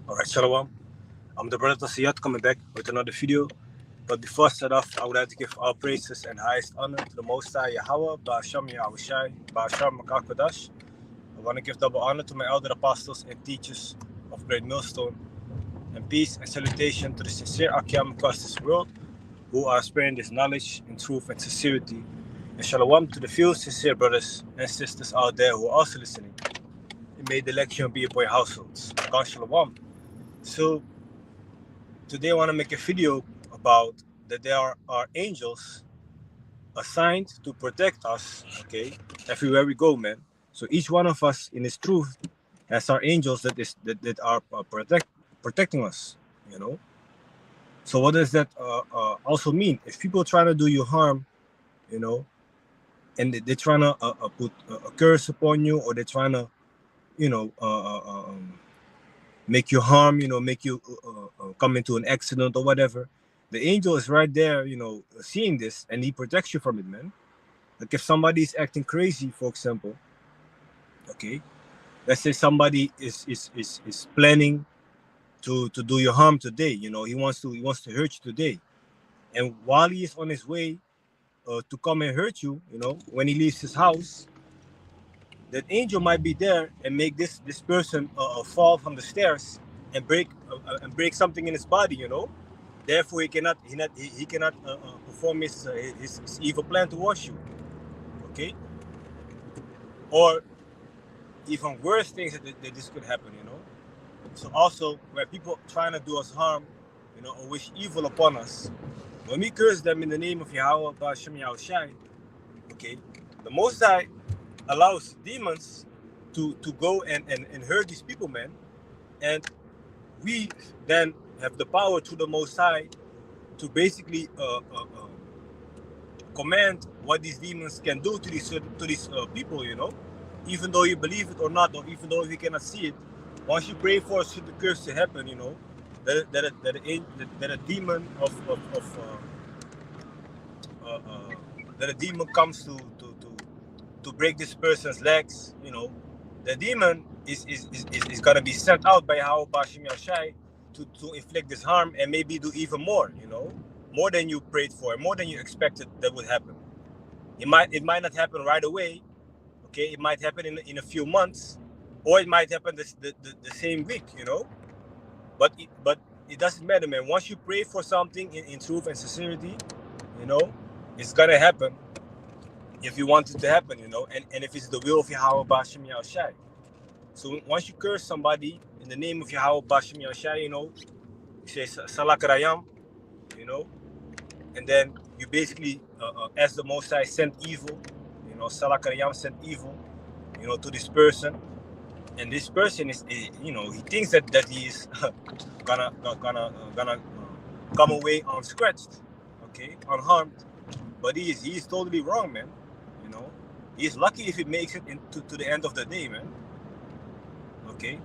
Alright, Shalom. I'm the brother Tasiyat coming back with another video. But before I start off, I would like to give all praises and highest honor to the Most High Yahweh, Ba'asham Yahushai, Ba'asham Makakadash. I want to give double honor to my elder apostles and teachers of Great Millstone, and peace and salutation to the sincere Akyam across this world who are spreading this knowledge in truth and sincerity. And Shalom to the few sincere brothers and sisters out there who are also listening. And may the lecture be upon your households. God Shalom. So, today I want to make a video about that there are angels assigned to protect us, okay, everywhere we go, man. So each one of us in this truth has our angels that are protecting us, you know. So what does that also mean? If people trying to do you harm, you know, and they're trying to put a curse upon you, or they're trying to, you know, make you harm, you know, make you come into an accident or whatever, the angel is right there, you know, seeing this, and he protects you from it, man. Like if somebody is acting crazy, for example, okay, let's say somebody is planning to do you harm today, you know, he wants to hurt you today, and while he is on his way to come and hurt you, you know, when he leaves his house, that angel might be there and make this person fall from the stairs and break something in his body, you know. Therefore, he cannot perform his evil plan towards you. Okay, or even worse things that this could happen, you know. So also, where people trying to do us harm, you know, or wish evil upon us, when we curse them in the name of Yahweh, Ba'ashem Yahushai, okay, the Most High allows demons to go and hurt these people, man. And we then have the power to the Most High to basically command what these demons can do to these people, you know. Even though you believe it or not, or even though you cannot see it, once you pray for a certain curse to happen, you know, that a demon that a demon comes to break this person's legs, you know, the demon is gonna be sent out by Yahweh Bashim Yashai to inflict this harm and maybe do even more, you know, more than you prayed for, more than you expected that would happen. It might not happen right away, okay? It might happen in a few months, or it might happen the same week, you know. But it doesn't matter, man. Once you pray for something in truth and sincerity, you know, it's gonna happen if you want it to happen, you know, and if it's the will of Yahweh Bashim Yahushai. So once you curse somebody in the name of Yahweh Bashim Yahushai, you know, you say Salak Rayam, you know, and then you basically, as the Most High sent evil, you know, Salak Rayam sent evil, you know, to this person, and this person is, you know, he thinks that he is gonna come away unscratched, okay, unharmed, but he is totally wrong, man. You know, he's lucky if he makes it to the end of the day, man. Okay,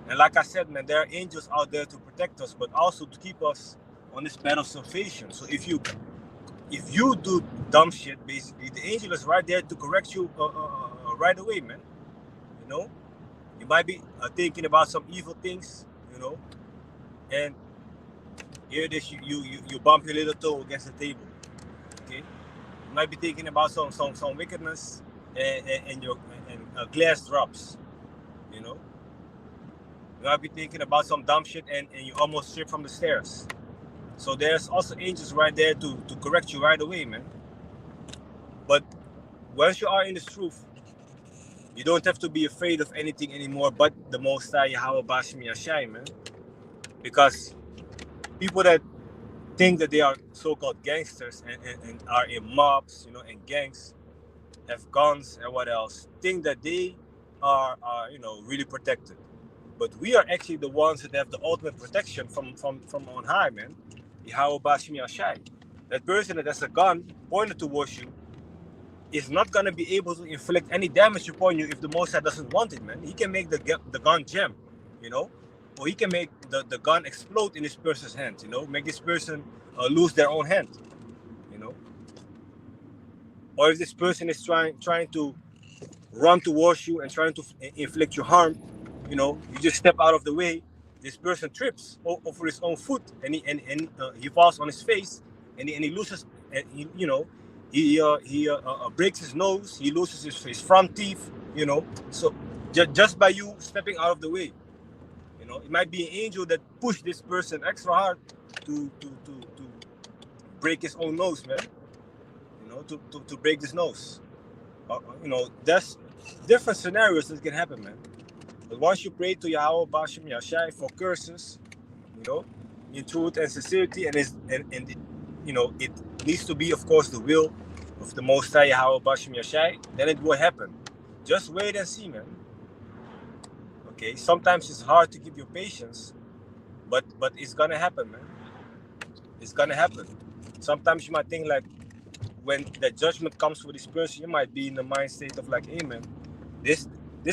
and like I said, man, there are angels out there to protect us, but also to keep us on this path of salvation. So if you do dumb shit, basically, the angel is right there to correct you right away, man. You know, you might be thinking about some evil things, you know, and here this you bump your little toe against the table. Okay, you might be thinking about some wickedness, and your glass drops. You know, you might be thinking about some dumb shit, and you almost slip from the stairs. So there's also angels right there to correct you right away, man. But once you are in this truth, you don't have to be afraid of anything anymore but the Most High Yahweh Bashim Yashai, man. Because people that think that they are so-called gangsters and are in mobs, you know, and gangs, have guns and what else, think that they are you know, really protected. But we are actually the ones that have the ultimate protection from on high, man. Yahweh Bashim Yashai. That person that has a gun pointed towards you is not gonna be able to inflict any damage upon you if the Most High doesn't want it, man. He can make the gun jam, you know, or he can make the gun explode in this person's hand, you know, make this person lose their own hand, you know. Or if this person is trying to run towards you and trying to inflict you harm, you know, you just step out of the way this person trips over his own foot, and he falls on his face, and he loses, you know, he breaks his nose, he loses his front teeth, you know. So just by you stepping out of the way, you know, it might be an angel that pushed this person extra hard to break his own nose, man. You know, to break his nose. You know, there's different scenarios that can happen, man. But once you pray to Yahweh Bashem Yashai for curses, you know, in truth and sincerity, and you know, it needs to be, of course, the will of the Most High Yahweh Bashem Yashai, then it will happen. Just wait and see, man. Okay, sometimes it's hard to keep your patience, but it's gonna happen, man. It's gonna happen. Sometimes you might think like, when the judgment comes for this person, you might be in the mind state of like, hey, man, this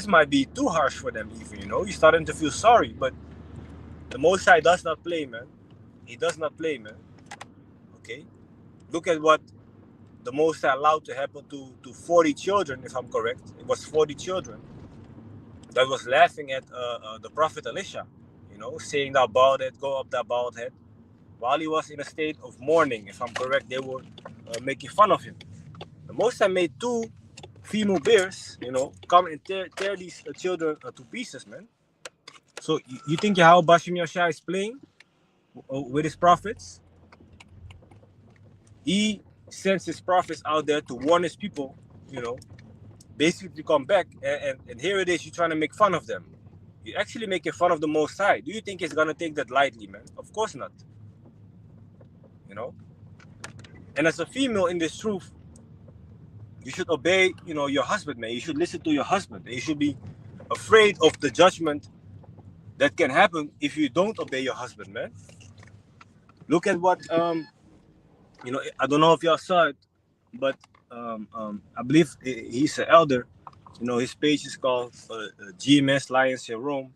might be too harsh for them, even, you know. You're starting to feel sorry, but the Most High does not play, man. He does not play, man. Okay, look at what the Most High allowed to happen to 40 children, if I'm correct. It was 40 children that was laughing at the prophet Elisha, you know, saying thou bald head, go up thou bald head. While he was in a state of mourning, if I'm correct, they were making fun of him. The Most High made 2 female bears, you know, come and tear these children to pieces, man. So you think Yahweh Bashem Yashai is playing with his prophets? He sends his prophets out there to warn his people, you know, basically to come back. And here it is, you're trying to make fun of them. You're actually making fun of the Most High. Do you think he's going to take that lightly, man? Of course not. You know? And as a female in this truth, you should obey, you know, your husband, man. You should listen to your husband. You should be afraid of the judgment that can happen if you don't obey your husband, man. Look at what, you know, I don't know if y'all saw it, but I believe he's an elder. You know, his page is called GMS Lions in Rome.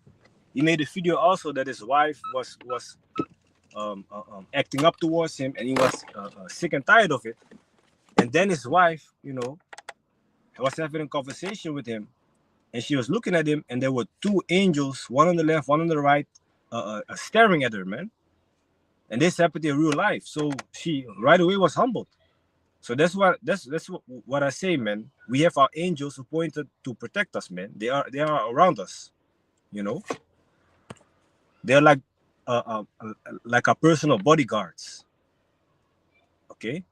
He made a video also that his wife was acting up towards him, and he was sick and tired of it. And then his wife, you know, was having a conversation with him, and she was looking at him, and there were 2 angels, one on the left, one on the right, staring at her, man. And this happened in real life. So she right away was humbled. So that's what I say, man. We have our angels appointed to protect us, man. They are around us, you know. They're like our personal bodyguards. Okay.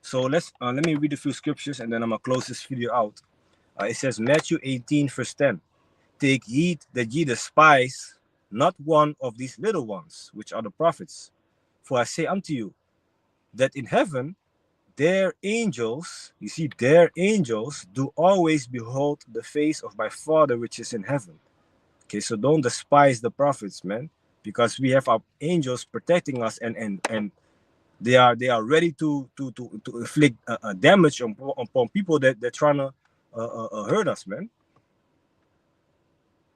So let me read a few scriptures, and then I'm gonna close this video out. It says Matthew 18 verse 10. Take heed that ye despise not one of these little ones, which are the prophets. For I say unto you, that in heaven their angels, you see, their angels do always behold the face of my Father which is in heaven. Okay, so don't despise the prophets, man, because we have our angels protecting us, and they are ready to inflict damage upon people that they're trying to hurt us, man.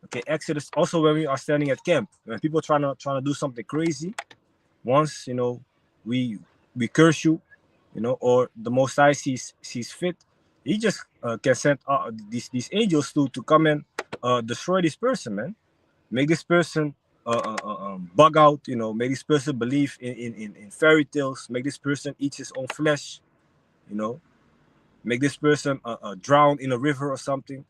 Okay, Exodus, also when we are standing at camp, when people trying to do something crazy, once, you know, we curse you, you know, or the Most High sees fit, he just can send these angels to come and destroy this person, man. Make this person bug out, you know, make this person believe in fairy tales, make this person eat his own flesh, you know, make this person drown in a river or something.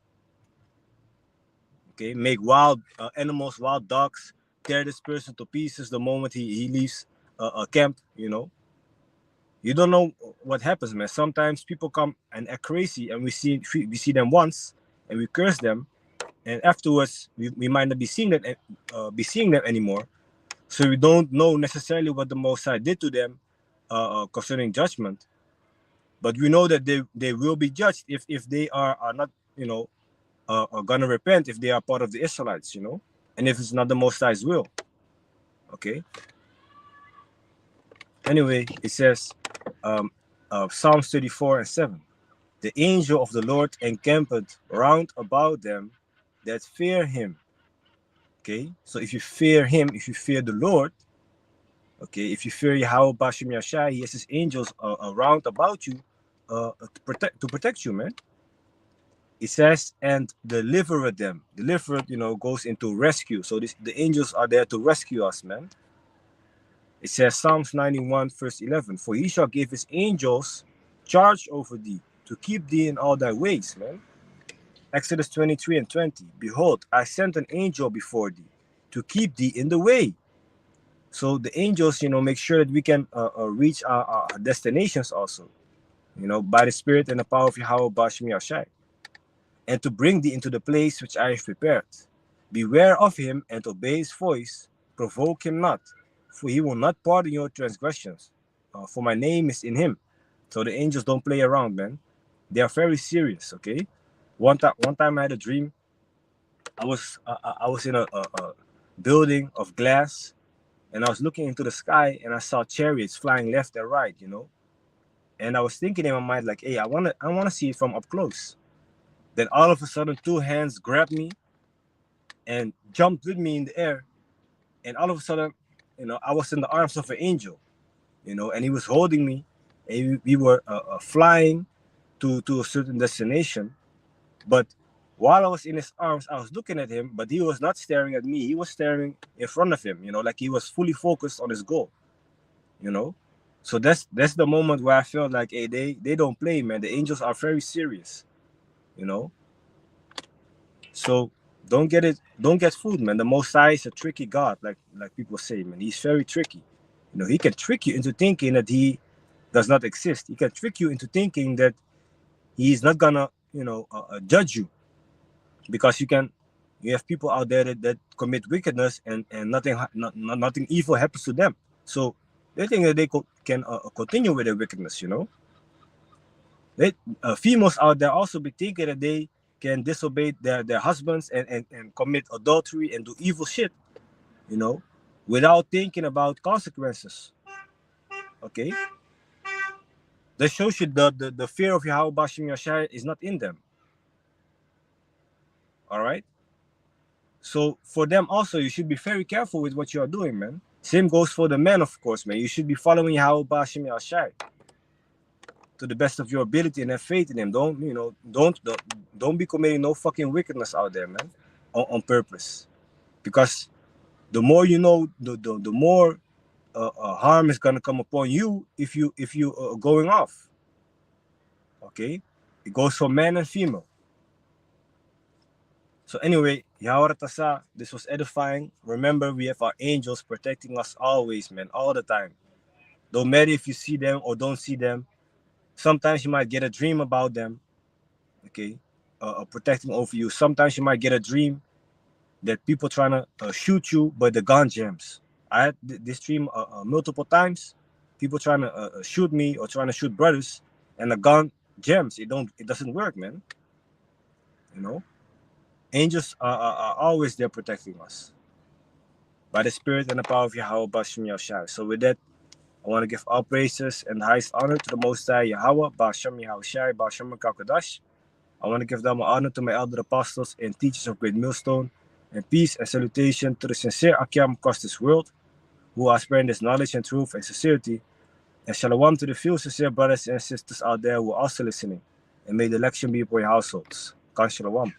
Okay, make wild animals, wild dogs, tear this person to pieces the moment he leaves a camp, you know. You don't know what happens, man. Sometimes people come and act crazy, and we see them once, and we curse them, and afterwards we might not be seeing them anymore. So we don't know necessarily what the Most High did to them concerning judgment, but we know that they will be judged if they are not, you know, are gonna repent, if they are part of the Israelites, you know, and if it's not the Most High's will. Okay. Anyway, it says Psalms 34 and 7. The angel of the Lord encampeth round about them that fear him. Okay, so if you fear him, if you fear the Lord, okay, if you fear Yahweh Bashem Yashai, he has his angels around about you to protect you, man. It says, and delivered them. Delivered, goes into rescue. So the angels are there to rescue us, man. It says Psalms 91, verse 11, for he shall give his angels charge over thee, to keep thee in all thy ways, man. Exodus 23 and 20, behold, I sent an angel before thee, to keep thee in the way. So the angels, make sure that we can reach our destinations also, by the Spirit and the power of Yahweh Bashim Yashai, and to bring thee into the place which I have prepared. Beware of him and obey his voice, provoke him not, for he will not pardon your transgressions, for my name is in him. So the angels don't play around, man. They are very serious, okay? One time I had a dream. I was in a building of glass, and I was looking into the sky, and I saw chariots flying left and right, And I was thinking in my mind, like, hey, I wanna see it from up close. Then all of a sudden, two hands grabbed me and jumped with me in the air, and all of a sudden, I was in the arms of an angel, and he was holding me, and we were flying to a certain destination. But while I was in his arms, I was looking at him, but he was not staring at me. He was staring in front of him, like he was fully focused on his goal, So that's the moment where I felt like, hey, they don't play, man. The angels are very serious, So don't get fooled, man. The Most High is a tricky God, like people say, man. He's very tricky. He can trick you into thinking that he does not exist. He can trick you into thinking that he's not gonna, judge you, because you have people out there that commit wickedness and nothing evil happens to them. So they think that they can continue with their wickedness, Females out there also be thinking that they can disobey their husbands and commit adultery and do evil shit, without thinking about consequences. Okay? That shows you the fear of Yahweh Bashim Yashai is not in them. All right? So for them also, you should be very careful with what you are doing, man. Same goes for the men, of course, man. You should be following Yahweh Bashim Yashai to the best of your ability and have faith in him. Don't be committing no fucking wickedness out there, man, on purpose. Because the more you know, the more harm is gonna come upon you if you are going off. Okay, it goes for man and female. So anyway, Yahweh Tasa, this was edifying. Remember, we have our angels protecting us always, man, all the time. Don't matter if you see them or don't see them. Sometimes you might get a dream about them, okay, protecting over you. Sometimes you might get a dream that people trying to shoot you, but the gun jams. I had this dream multiple times. People trying to shoot me or trying to shoot brothers, and the gun jams. It doesn't work, man. Angels are always there protecting us by the Spirit and the power of Yahweh Bashim Yahshai. So with that, I want to give all praises and highest honor to the Most High Yahweh Bashim Yahushai Bashim Kakadash. I want to give double honor to my elder apostles and teachers of Great Millstone, and peace and salutation to the sincere Akyam across this world, who are spreading this knowledge and truth and sincerity. And shalom to the few sincere brothers and sisters out there who are also listening. And may the election be upon your households. Kan shalom.